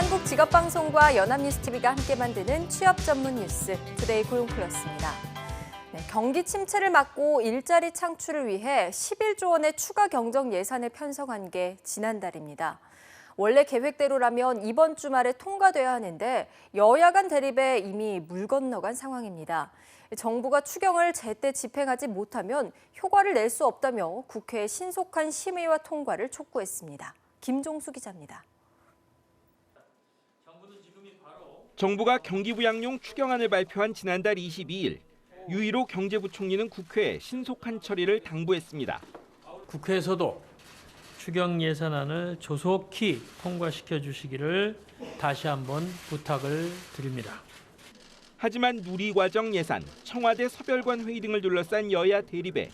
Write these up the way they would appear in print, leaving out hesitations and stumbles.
한국직업방송과 연합뉴스TV가 함께 만드는 취업 전문 뉴스 투데이 고용플러스입니다. 경기 침체를 막고 일자리 창출을 위해 11조 원의 추가 경정 예산을 편성한 게 지난달입니다. 원래 계획대로라면 이번 주말에 통과돼야 하는데 여야 간 대립에 이미 물 건너간 상황입니다. 정부가 추경을 제때 집행하지 못하면 효과를 낼 수 없다며 국회에 신속한 심의와 통과를 촉구했습니다. 김종수 기자입니다. 정부가 경기부양용 추경안을 발표한 지난달 22일, 유일호 경제부총리는 국회에 신속한 처리를 당부했습니다. 국회에서도 추경 예산안을 조속히 통과시켜 주시기를 다시 한번 부탁을 드립니다. 하지만 누리과정 예산, 청와대 서별관 회의 등을 둘러싼 여야 대립에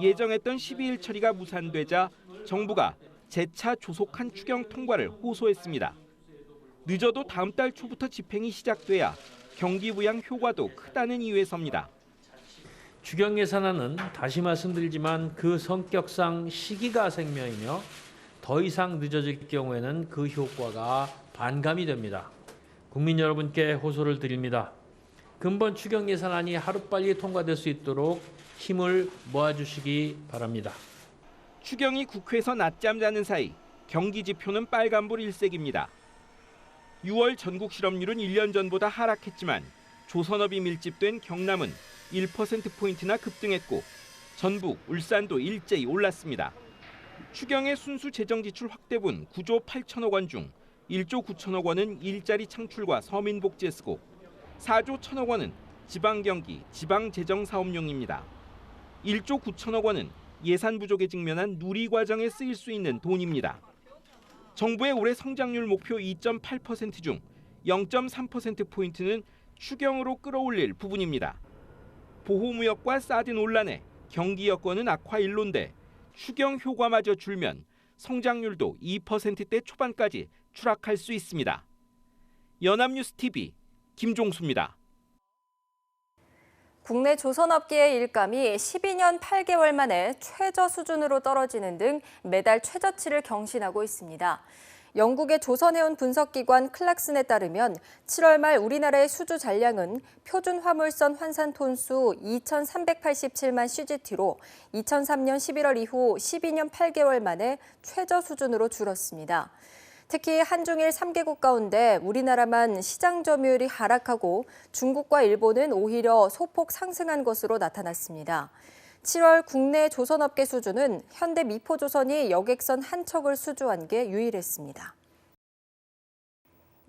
예정했던 12일 처리가 무산되자 정부가 재차 조속한 추경 통과를 호소했습니다. 늦어도 다음 달 초부터 집행이 시작돼야 경기 부양 효과도 크다는 이유에서입니다. 추경 예산안은 다시 말씀드리지만 그 성격상 시기가 생명이며 더 이상 늦어질 경우에는 그 효과가 반감이 됩니다. 국민 여러분께 호소를 드립니다. 근본 추경 예산안이 하루빨리 통과될 수 있도록 힘을 모아주시기 바랍니다. 추경이 국회에서 낮잠 자는 사이 경기 지표는 빨간불 일색입니다. 6월 전국 실업률은 1년 전보다 하락했지만 조선업이 밀집된 경남은 1%포인트나 급등했고 전북, 울산도 일제히 올랐습니다. 추경의 순수 재정 지출 확대분 9조 8천억 원 중 1조 9천억 원은 일자리 창출과 서민복지에 쓰고 4조 1천억 원은 지방경기, 지방재정사업용입니다. 1조 9천억 원은 예산 부족에 직면한 누리과정에 쓰일 수 있는 돈입니다. 정부의 올해 성장률 목표 2.8% 중 0.3%포인트는 추경으로 끌어올릴 부분입니다. 보호무역과 사드 논란에 경기 여건은 악화일론데 추경 효과마저 줄면 성장률도 2%대 초반까지 추락할 수 있습니다. 연합뉴스TV 김종수입니다. 국내 조선업계의 일감이 12년 8개월 만에 최저 수준으로 떨어지는 등 매달 최저치를 경신하고 있습니다. 영국의 조선해운 분석기관 클락슨에 따르면 7월 말 우리나라의 수주 잔량은 표준 화물선 환산 톤수 2,387만 CGT로 2003년 11월 이후 12년 8개월 만에 최저 수준으로 줄었습니다. 특히 한중일 3개국 가운데 우리나라만 시장 점유율이 하락하고 중국과 일본은 오히려 소폭 상승한 것으로 나타났습니다. 7월 국내 조선업계 수주는 현대미포조선이 여객선 한 척을 수주한 게 유일했습니다.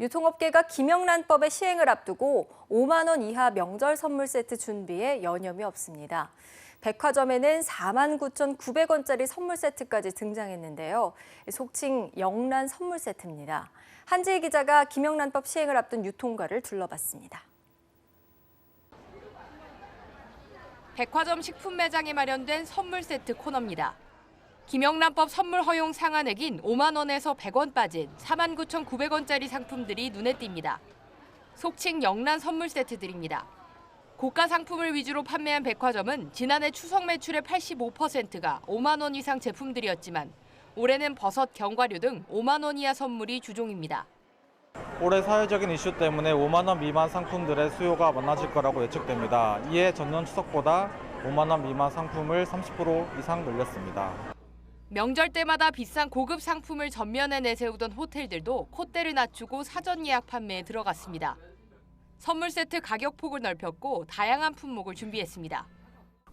유통업계가 김영란법의 시행을 앞두고 5만 원 이하 명절 선물 세트 준비에 여념이 없습니다. 백화점에는 49,900원짜리 선물 세트까지 등장했는데요. 속칭 영란 선물 세트입니다. 한지희 기자가 김영란법 시행을 앞둔 유통가를 둘러봤습니다. 백화점 식품 매장에 마련된 선물 세트 코너입니다. 김영란법 선물 허용 상한액인 5만 원에서 100원 빠진 49,900원짜리 상품들이 눈에 띕니다. 속칭 영란 선물 세트들입니다. 고가 상품을 위주로 판매한 백화점은 지난해 추석 매출의 85%가 5만 원 이상 제품들이었지만 올해는 버섯, 견과류 등 5만 원 이하 선물이 주종입니다. 올해 사회적인 이슈 때문에 5만 원 미만 상품들의 수요가 많아질 거라고 예측됩니다. 이에 전년 추석보다 5만 원 미만 상품을 30% 이상 늘렸습니다. 명절 때마다 비싼 고급 상품을 전면에 내세우던 호텔들도 콧대를 낮추고 사전 예약 판매에 들어갔습니다. 선물 세트 가격폭을 넓혔고 다양한 품목을 준비했습니다.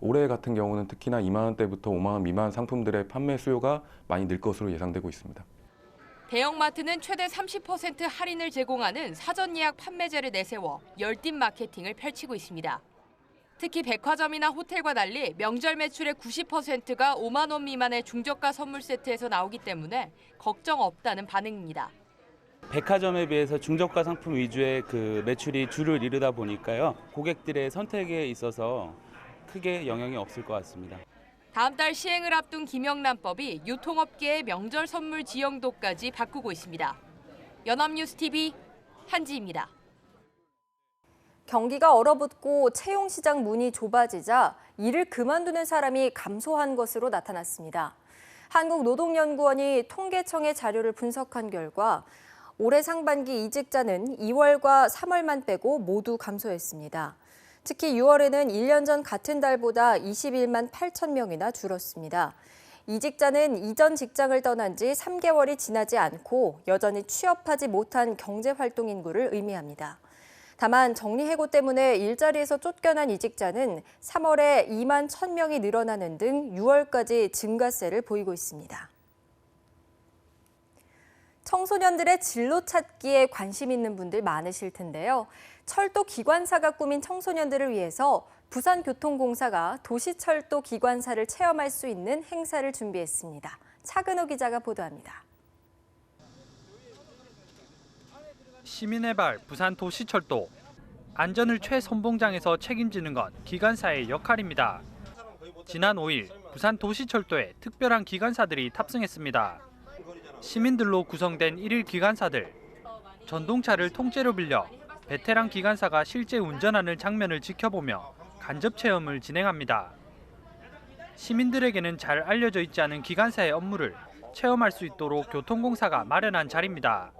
올해 같은 경우는 특히나 2만 원대부터 5만 원 미만 상품들의 판매 수요가 많이 늘 것으로 예상되고 있습니다. 대형마트는 최대 30% 할인을 제공하는 사전 예약 판매제를 내세워 열띤 마케팅을 펼치고 있습니다. 특히 백화점이나 호텔과 달리 명절 매출의 90%가 5만 원 미만의 중저가 선물 세트에서 나오기 때문에 걱정 없다는 반응입니다. 백화점에 비해서 중저가 상품 위주의 그 매출이 주를 이루다 보니까요. 고객들의 선택에 있어서 크게 영향이 없을 것 같습니다. 다음 달 시행을 앞둔 김영란법이 유통업계의 명절 선물 지형도까지 바꾸고 있습니다. 연합뉴스TV 한지희입니다. 경기가 얼어붙고 채용시장 문이 좁아지자 일을 그만두는 사람이 감소한 것으로 나타났습니다. 한국노동연구원이 통계청의 자료를 분석한 결과 올해 상반기 이직자는 2월과 3월만 빼고 모두 감소했습니다. 특히 6월에는 1년 전 같은 달보다 21만 8천 명이나 줄었습니다. 이직자는 이전 직장을 떠난 지 3개월이 지나지 않고 여전히 취업하지 못한 경제활동 인구를 의미합니다. 다만 정리해고 때문에 일자리에서 쫓겨난 이직자는 3월에 2만 1,000명이 늘어나는 등 6월까지 증가세를 보이고 있습니다. 청소년들의 진로 찾기에 관심 있는 분들 많으실 텐데요. 철도 기관사가 꾸민 청소년들을 위해서 부산교통공사가 도시철도 기관사를 체험할 수 있는 행사를 준비했습니다. 차근호 기자가 보도합니다. 시민의 발 부산도시철도. 안전을 최선봉장에서 책임지는 건 기관사의 역할입니다. 지난 5일 부산도시철도에 특별한 기관사들이 탑승했습니다. 시민들로 구성된 1일 기관사들. 전동차를 통째로 빌려 베테랑 기관사가 실제 운전하는 장면을 지켜보며 간접 체험을 진행합니다. 시민들에게는 잘 알려져 있지 않은 기관사의 업무를 체험할 수 있도록 교통공사가 마련한 자리입니다.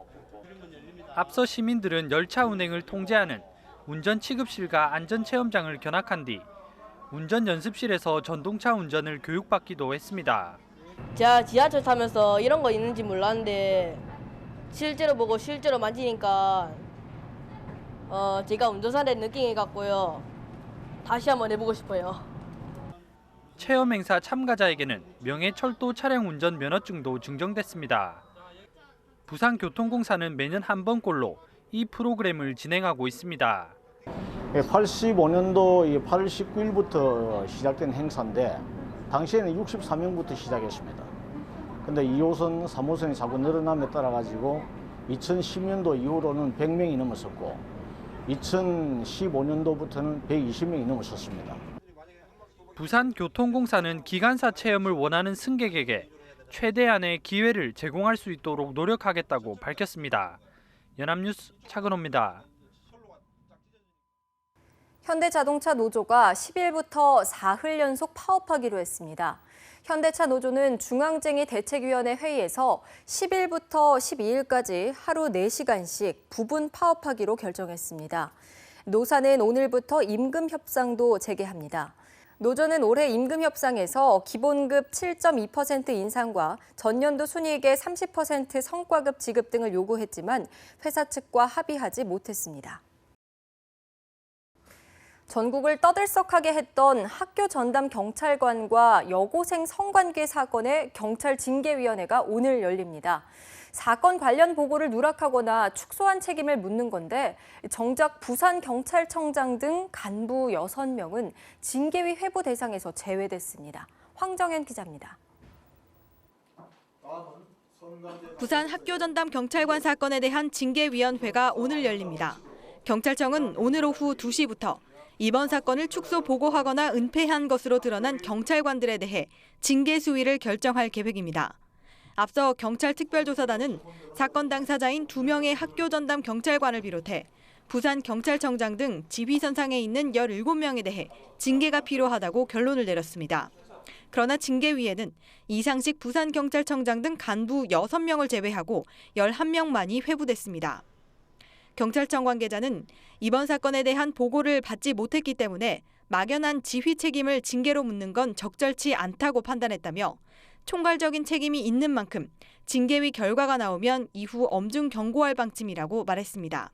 앞서 시민들은 열차 운행을 통제하는 운전 취급실과 안전체험장을 견학한 뒤 운전 연습실에서 전동차 운전을 교육받기도 했습니다. 제가 지하철 타면서 이런 거 있는지 몰랐는데 실제로 보고 실제로 만지니까 제가 운전사 된 느낌이 같고요. 다시 한번 해보고 싶어요. 체험 행사 참가자에게는 명예철도 차량 운전 면허증도 증정됐습니다. 부산교통공사는 매년 한 번꼴로 이 프로그램을 진행하고 있습니다. 85년도 8월 19일부터 시작된 행사인데 당시에는 64명부터 시작했습니다. 근데 2호선, 3호선이 자꾸 늘어남에 따라 가지고 2010년도 이후로는 100명이 넘었었고 2015년도부터는 120명이 넘었었습니다. 부산교통공사는 기관사 체험을 원하는 승객에게 최대한의 기회를 제공할 수 있도록 노력하겠다고 밝혔습니다. 연합뉴스 차근호입니다. 현대자동차 노조가 10일부터 사흘 연속 파업하기로 했습니다. 현대차 노조는 중앙쟁의 대책위원회 회의에서 10일부터 12일까지 하루 4시간씩 부분 파업하기로 결정했습니다. 노사는 오늘부터 임금 협상도 재개합니다. 노조는 올해 임금 협상에서 기본급 7.2% 인상과 전년도 순이익의 30% 성과급 지급 등을 요구했지만 회사 측과 합의하지 못했습니다. 전국을 떠들썩하게 했던 학교 전담 경찰관과 여고생 성관계 사건의 경찰 징계위원회가 오늘 열립니다. 사건 관련 보고를 누락하거나 축소한 책임을 묻는 건데 정작 부산경찰청장 등 간부 6명은 징계위 회부 대상에서 제외됐습니다. 황정현 기자입니다. 부산 학교 전담 경찰관 사건에 대한 징계위원회가 오늘 열립니다. 경찰청은 오늘 오후 2시부터 이번 사건을 축소 보고하거나 은폐한 것으로 드러난 경찰관들에 대해 징계 수위를 결정할 계획입니다. 앞서 경찰특별조사단은 사건 당사자인 2명의 학교 전담 경찰관을 비롯해 부산경찰청장 등 지휘선상에 있는 17명에 대해 징계가 필요하다고 결론을 내렸습니다. 그러나 징계위에는 이상식 부산경찰청장 등 간부 6명을 제외하고 11명만이 회부됐습니다. 경찰청 관계자는 이번 사건에 대한 보고를 받지 못했기 때문에 막연한 지휘 책임을 징계로 묻는 건 적절치 않다고 판단했다며 총괄적인 책임이 있는 만큼 징계위 결과가 나오면 이후 엄중 경고할 방침이라고 말했습니다.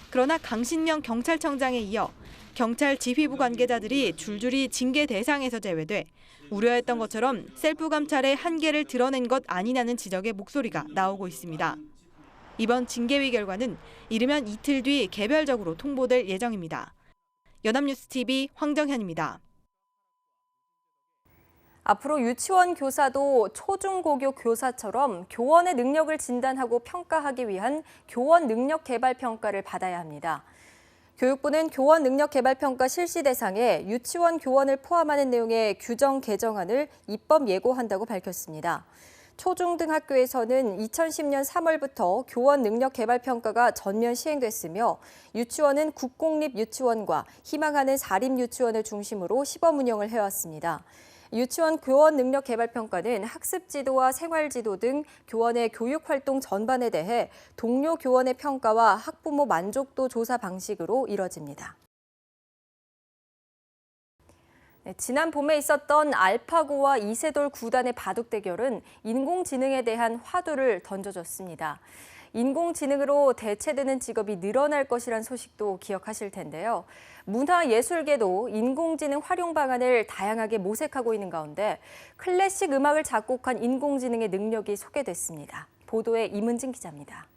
그러나 강신명 경찰청장에 이어 경찰 지휘부 관계자들이 줄줄이 징계 대상에서 제외돼 우려했던 것처럼 셀프 감찰의 한계를 드러낸 것 아니냐는 지적의 목소리가 나오고 있습니다. 이번 징계위 결과는 이르면 이틀 뒤 개별적으로 통보될 예정입니다. 연합뉴스TV 황정현입니다. 앞으로 유치원 교사도 초중고교 교사처럼 교원의 능력을 진단하고 평가하기 위한 교원 능력 개발 평가를 받아야 합니다. 교육부는 교원 능력 개발 평가 실시 대상에 유치원 교원을 포함하는 내용의 규정 개정안을 입법 예고한다고 밝혔습니다. 초중등학교에서는 2010년 3월부터 교원 능력 개발 평가가 전면 시행됐으며 유치원은 국공립 유치원과 희망하는 사립 유치원을 중심으로 시범 운영을 해왔습니다. 유치원 교원 능력 개발 평가는 학습 지도와 생활 지도 등 교원의 교육 활동 전반에 대해 동료 교원의 평가와 학부모 만족도 조사 방식으로 이뤄집니다. 지난 봄에 있었던 알파고와 이세돌 구단의 바둑 대결은 인공지능에 대한 화두를 던져줬습니다. 인공지능으로 대체되는 직업이 늘어날 것이란 소식도 기억하실 텐데요. 문화예술계도 인공지능 활용 방안을 다양하게 모색하고 있는 가운데 클래식 음악을 작곡한 인공지능의 능력이 소개됐습니다. 보도에 임은진 기자입니다.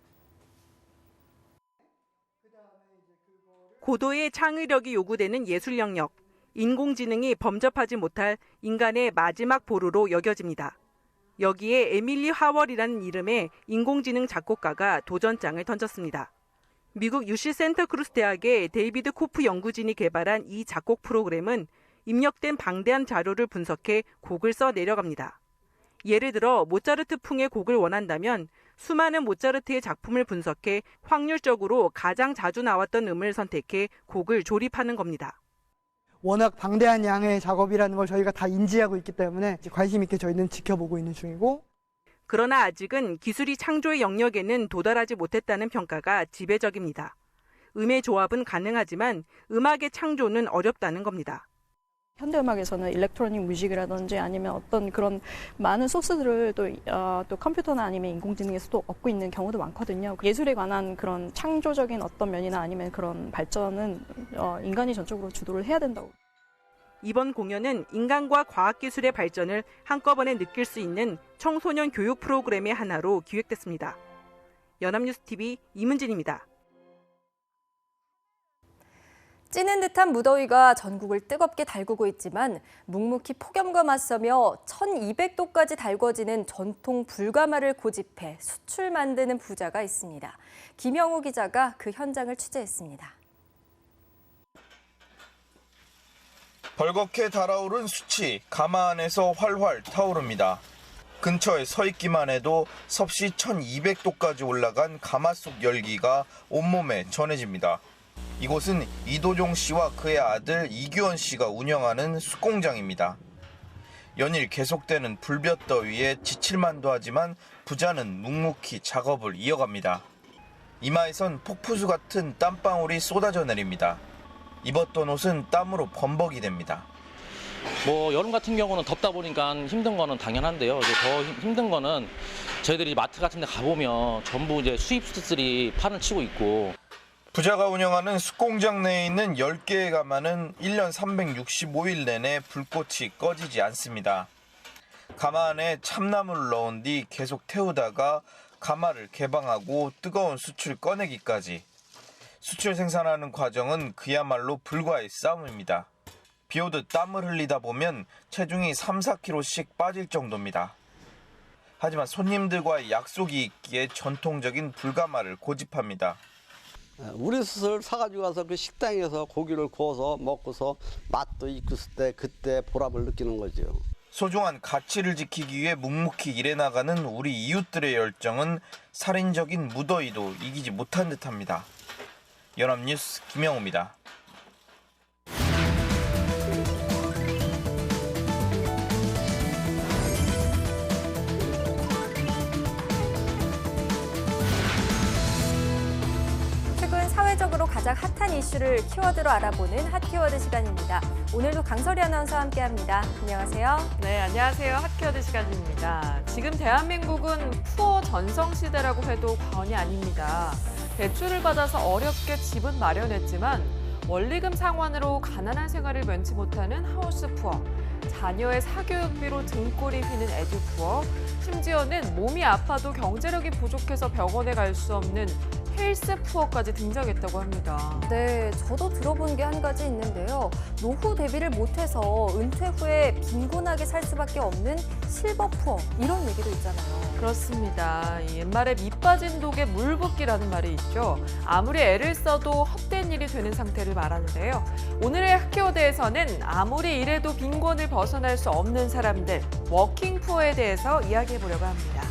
고도의 창의력이 요구되는 예술 영역. 인공지능이 범접하지 못할 인간의 마지막 보루로 여겨집니다. 여기에 에밀리 하월이라는 이름의 인공지능 작곡가가 도전장을 던졌습니다. 미국 UC 센터크루스 대학의 데이비드 코프 연구진이 개발한 이 작곡 프로그램은 입력된 방대한 자료를 분석해 곡을 써 내려갑니다. 예를 들어 모차르트풍의 곡을 원한다면 수많은 모차르트의 작품을 분석해 확률적으로 가장 자주 나왔던 음을 선택해 곡을 조립하는 겁니다. 워낙 방대한 양의 작업이라는 걸 저희가 다 인지하고 있기 때문에 관심 있게 저희는 지켜보고 있는 중이고. 그러나 아직은 기술이 창조의 영역에는 도달하지 못했다는 평가가 지배적입니다. 음의 조합은 가능하지만 음악의 창조는 어렵다는 겁니다. 현대음악에서는 일렉트로닉 뮤직이라든지 아니면 어떤 그런 많은 소스들을 또 컴퓨터나 아니면 인공지능에서도 얻고 있는 경우도 많거든요. 예술에 관한 그런 창조적인 어떤 면이나 아니면 그런 발전은 인간이 전적으로 주도를 해야 된다고. 이번 공연은 인간과 과학기술의 발전을 한꺼번에 느낄 수 있는 청소년 교육 프로그램의 하나로 기획됐습니다. 연합뉴스TV 임은진입니다. 찌는 듯한 무더위가 전국을 뜨겁게 달구고 있지만 묵묵히 폭염과 맞서며 1200도까지 달궈지는 전통 불가마를 고집해 숯을 만드는 부자가 있습니다. 김영우 기자가 그 현장을 취재했습니다. 벌겋게 달아오른 숯이 가마 안에서 활활 타오릅니다. 근처에 서 있기만 해도 섭씨 1200도까지 올라간 가마 속 열기가 온몸에 전해집니다. 이곳은 이도종 씨와 그의 아들 이규원 씨가 운영하는 숯공장입니다. 연일 계속되는 불볕더위에 지칠만도 하지만 부자는 묵묵히 작업을 이어갑니다. 이마에선 폭푸수 같은 땀방울이 쏟아져 내립니다. 입었던 옷은 땀으로 범벅이 됩니다. 여름 같은 경우는 덥다 보니까 힘든 거는 당연한데요. 이제 더 힘든 거는 저희들이 마트 같은 데 가보면 전부 이제 수입 숯들이 판을 치고 있고. 부자가 운영하는 숯공장 내에 있는 10개의 가마는 1년 365일 내내 불꽃이 꺼지지 않습니다. 가마 안에 참나무를 넣은 뒤 계속 태우다가 가마를 개방하고 뜨거운 숯을 꺼내기까지. 숯을 생산하는 과정은 그야말로 불과의 싸움입니다. 비 오듯 땀을 흘리다 보면 체중이 3-4kg씩 빠질 정도입니다. 하지만 손님들과의 약속이 있기에 전통적인 불가마를 고집합니다. 우리 숯을 사가지고 가서 그 식당에서 고기를 구워서 먹고서 맛도 있을 때 그때 보람을 느끼는 거죠. 소중한 가치를 지키기 위해 묵묵히 일해 나가는 우리 이웃들의 열정은 살인적인 무더위도 이기지 못한 듯합니다. 연합뉴스 김영우입니다. 사회적으로 가장 핫한 이슈를 키워드로 알아보는 핫키워드 시간입니다. 오늘도 강설희 아나운서와 함께합니다. 안녕하세요. 네, 안녕하세요. 핫키워드 시간입니다. 지금 대한민국은 푸어 전성시대라고 해도 과언이 아닙니다. 대출을 받아서 어렵게 집은 마련했지만 원리금 상환으로 가난한 생활을 면치 못하는 하우스 푸어, 자녀의 사교육비로 등골이 휘는 에듀 푸어, 심지어는 몸이 아파도 경제력이 부족해서 병원에 갈 수 없는 헬스 푸어까지 등장했다고 합니다. 네, 저도 들어본 게 한 가지 있는데요. 노후 대비를 못해서 은퇴 후에 빈곤하게 살 수밖에 없는 실버 푸어, 이런 얘기도 있잖아요. 그렇습니다. 옛말에 밑 빠진 독에 물 붓기라는 말이 있죠. 아무리 애를 써도 헛된 일이 되는 상태를 말하는데요. 오늘의 핫키워드에서는 아무리 일해도 빈곤을 벗어날 수 없는 사람들, 워킹 푸어에 대해서 이야기해보려고 합니다.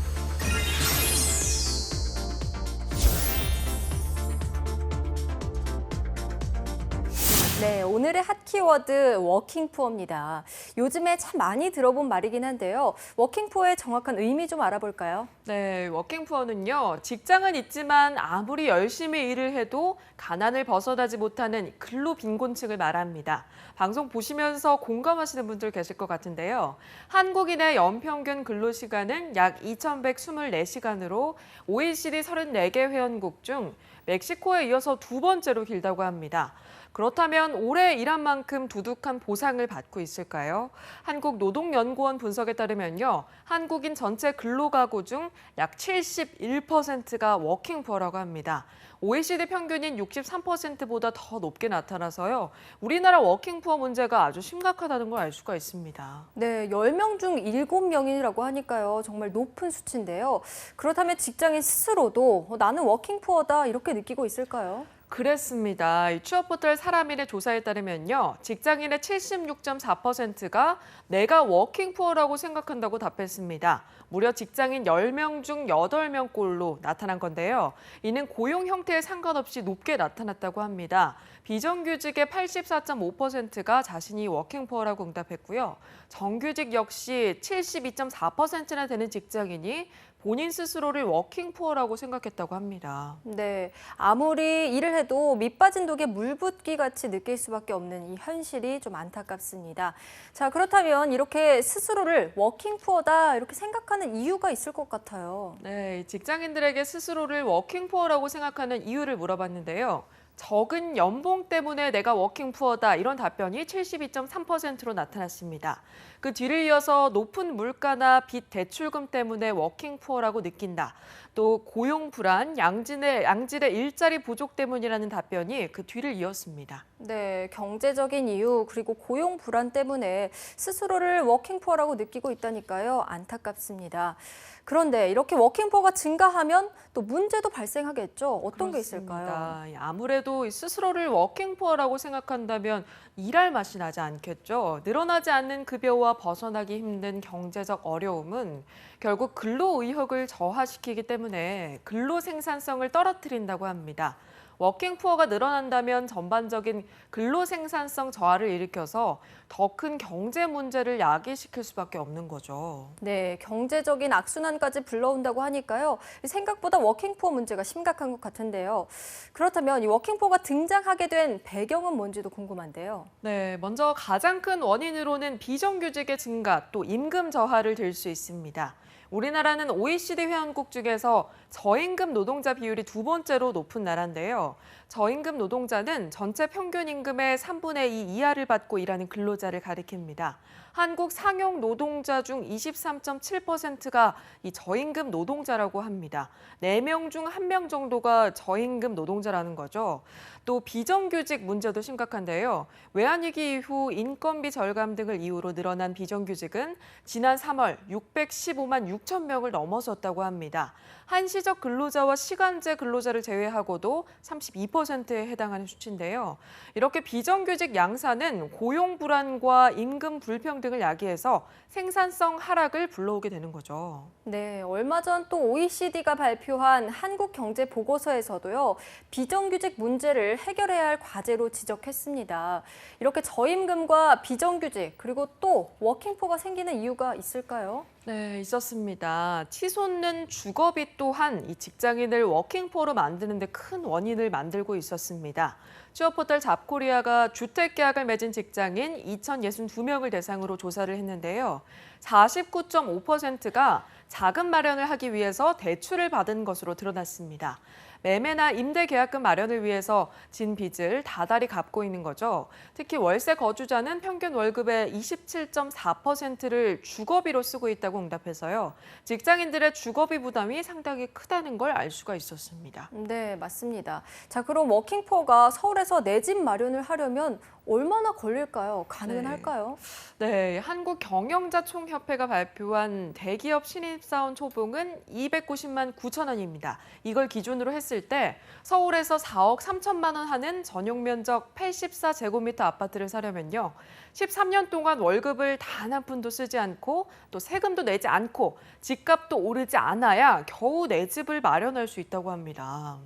네, 오늘의 핫 키워드 워킹푸어입니다. 요즘에 참 많이 들어본 말이긴 한데요. 워킹푸어의 정확한 의미 좀 알아볼까요? 네, 워킹푸어는요, 직장은 있지만 아무리 열심히 일을 해도 가난을 벗어나지 못하는 근로빈곤층을 말합니다. 방송 보시면서 공감하시는 분들 계실 것 같은데요. 한국인의 연평균 근로시간은 약 2,124시간으로 OECD 34개 회원국 중 멕시코에 이어서 두 번째로 길다고 합니다. 그렇다면 오래 일한 만큼 두둑한 보상을 받고 있을까요? 한국노동연구원 분석에 따르면요. 한국인 전체 근로가구 중 약 71%가 워킹푸어라고 합니다. OECD 평균인 63%보다 더 높게 나타나서요. 우리나라 워킹푸어 문제가 아주 심각하다는 걸 알 수가 있습니다. 네, 10명 중 7명이라고 하니까요. 정말 높은 수치인데요. 그렇다면 직장인 스스로도 나는 워킹푸어다 이렇게 느끼고 있을까요? 그랬습니다. 이 취업포털 사람일의 조사에 따르면요. 직장인의 76.4%가 내가 워킹푸어라고 생각한다고 답했습니다. 무려 직장인 10명 중 8명꼴로 나타난 건데요. 이는 고용 형태에 상관없이 높게 나타났다고 합니다. 비정규직의 84.5%가 자신이 워킹푸어라고 응답했고요. 정규직 역시 72.4%나 되는 직장인이 본인 스스로를 워킹푸어라고 생각했다고 합니다. 네, 아무리 일을 해도 밑 빠진 독에 물 붓기 같이 느낄 수밖에 없는 이 현실이 좀 안타깝습니다. 자, 그렇다면 이렇게 스스로를 워킹푸어다 이렇게 생각하는 이유가 있을 것 같아요. 네, 직장인들에게 스스로를 워킹푸어라고 생각하는 이유를 물어봤는데요. 적은 연봉 때문에 내가 워킹푸어다 이런 답변이 72.3%로 나타났습니다. 그 뒤를 이어서 높은 물가나 빚 대출금 때문에 워킹푸어라고 느낀다. 또 고용 불안, 양질의 일자리 부족 때문이라는 답변이 그 뒤를 이었습니다. 네, 경제적인 이유 그리고 고용 불안 때문에 스스로를 워킹푸어라고 느끼고 있다니까요. 안타깝습니다. 그런데 이렇게 워킹푸어가 증가하면 또 문제도 발생하겠죠. 어떤 게 있을까요? 아무래도 스스로를 워킹푸어라고 생각한다면 일할 맛이 나지 않겠죠. 늘어나지 않는 급여와 벗어나기 힘든 경제적 어려움은 결국 근로의욕을 저하시키기 때문에 근로 생산성을 떨어뜨린다고 합니다. 워킹푸어가 늘어난다면 전반적인 근로 생산성 저하를 일으켜서 더 큰 경제 문제를 야기시킬 수밖에 없는 거죠. 네, 경제적인 악순환까지 불러온다고 하니까요. 생각보다 워킹푸어 문제가 심각한 것 같은데요. 그렇다면 이 워킹푸어가 등장하게 된 배경은 뭔지도 궁금한데요. 네, 먼저 가장 큰 원인으로는 비정규직의 증가, 또 임금 저하를 들 수 있습니다. 우리나라는 OECD 회원국 중에서 저임금 노동자 비율이 두 번째로 높은 나라인데요. 저임금 노동자는 전체 평균 임금의 3분의 2 이하를 받고 일하는 근로자를 가리킵니다. 한국 상용 노동자 중 23.7%가 이 저임금 노동자라고 합니다. 4명 중 1명 정도가 저임금 노동자라는 거죠. 또 비정규직 문제도 심각한데요. 외환위기 이후 인건비 절감 등을 이유로 늘어난 비정규직은 지난 3월 615만 6천 명을 넘어섰다고 합니다. 한시적 근로자와 시간제 근로자를 제외하고도 32%에 해당하는 수치인데요. 이렇게 비정규직 양산은 고용 불안과 임금 불평등을 야기해서 생산성 하락을 불러오게 되는 거죠. 네, 얼마 전 또 OECD가 발표한 한국 경제 보고서에서도요. 비정규직 문제를 해결해야 할 과제로 지적했습니다. 이렇게 저임금과 비정규직 그리고 또 워킹푸어가 생기는 이유가 있을까요? 네, 있었습니다. 치솟는 주거비 또한 이 직장인을 워킹포로 만드는 데 큰 원인을 만들고 있었습니다. 취업포털 잡코리아가 주택계약을 맺은 직장인 2,062명을 대상으로 조사를 했는데요. 49.5%가 자금 마련을 하기 위해서 대출을 받은 것으로 드러났습니다. 매매나 임대 계약금 마련을 위해서 진 빚을 다달이 갚고 있는 거죠. 특히 월세 거주자는 평균 월급의 27.4%를 주거비로 쓰고 있다고 응답해서요. 직장인들의 주거비 부담이 상당히 크다는 걸 알 수가 있었습니다. 네, 맞습니다. 자, 그럼 워킹푸어가 서울에서 내 집 마련을 하려면 얼마나 걸릴까요? 가능할까요? 네, 한국경영자총협회가 발표한 대기업 신입사원 초봉은 290만 9천 원입니다. 이걸 기준으로 했을 때 서울에서 4억 3천만 원 하는 전용 면적 84제곱미터 아파트를 사려면요. 13년 동안 월급을 단 한 푼도 쓰지 않고 또 세금도 내지 않고 집값도 오르지 않아야 겨우 내 집을 마련할 수 있다고 합니다.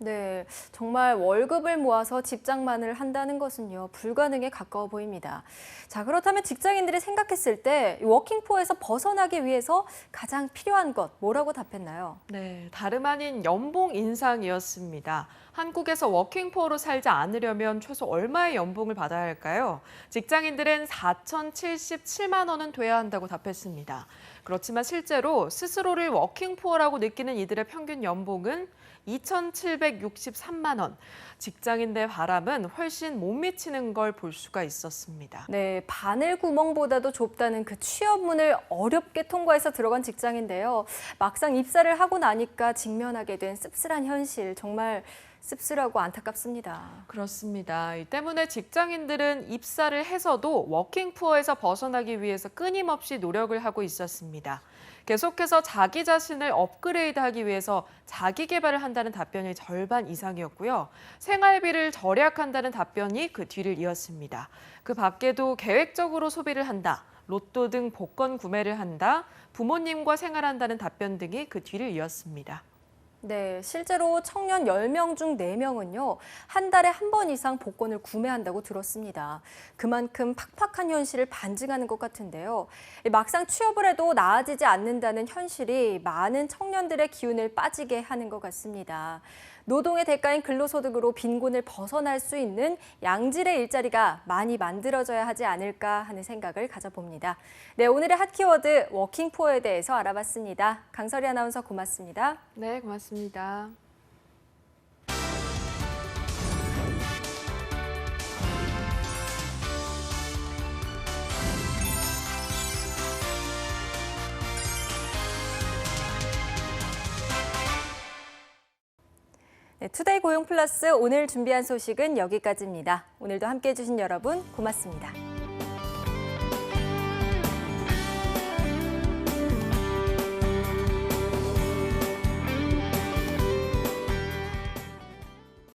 네, 정말 월급을 모아서 직장만을 한다는 것은요, 불가능에 가까워 보입니다. 자, 그렇다면 직장인들이 생각했을 때 워킹포에서 벗어나기 위해서 가장 필요한 것 뭐라고 답했나요? 네, 다름 아닌 연봉 인상이었습니다. 한국에서 워킹포어로 살지 않으려면 최소 얼마의 연봉을 받아야 할까요? 직장인들은 4,077만 원은 돼야 한다고 답했습니다. 그렇지만 실제로 스스로를 워킹포어라고 느끼는 이들의 평균 연봉은 2,763만 원. 직장인의 바람은 훨씬 못 미치는 걸 볼 수가 있었습니다. 네, 바늘 구멍보다도 좁다는 그 취업문을 어렵게 통과해서 들어간 직장인데요. 막상 입사를 하고 나니까 직면하게 된 씁쓸한 현실, 정말 씁쓸하고 안타깝습니다. 그렇습니다. 이 때문에 직장인들은 입사를 해서도 워킹푸어에서 벗어나기 위해서 끊임없이 노력을 하고 있었습니다. 계속해서 자기 자신을 업그레이드하기 위해서 자기 개발을 한다는 답변이 절반 이상이었고요. 생활비를 절약한다는 답변이 그 뒤를 이었습니다. 그 밖에도 계획적으로 소비를 한다, 로또 등 복권 구매를 한다, 부모님과 생활한다는 답변 등이 그 뒤를 이었습니다. 네, 실제로 청년 10명 중 4명은요, 한 달에 한 번 이상 복권을 구매한다고 들었습니다. 그만큼 팍팍한 현실을 반증하는 것 같은데요. 막상 취업을 해도 나아지지 않는다는 현실이 많은 청년들의 기운을 빠지게 하는 것 같습니다. 노동의 대가인 근로소득으로 빈곤을 벗어날 수 있는 양질의 일자리가 많이 만들어져야 하지 않을까 하는 생각을 가져봅니다. 네, 오늘의 핫키워드 워킹포어에 대해서 알아봤습니다. 강설희 아나운서 고맙습니다. 네, 고맙습니다. 네, 투데이 고용 플러스 오늘 준비한 소식은 여기까지입니다. 오늘도 함께해 주신 여러분 고맙습니다.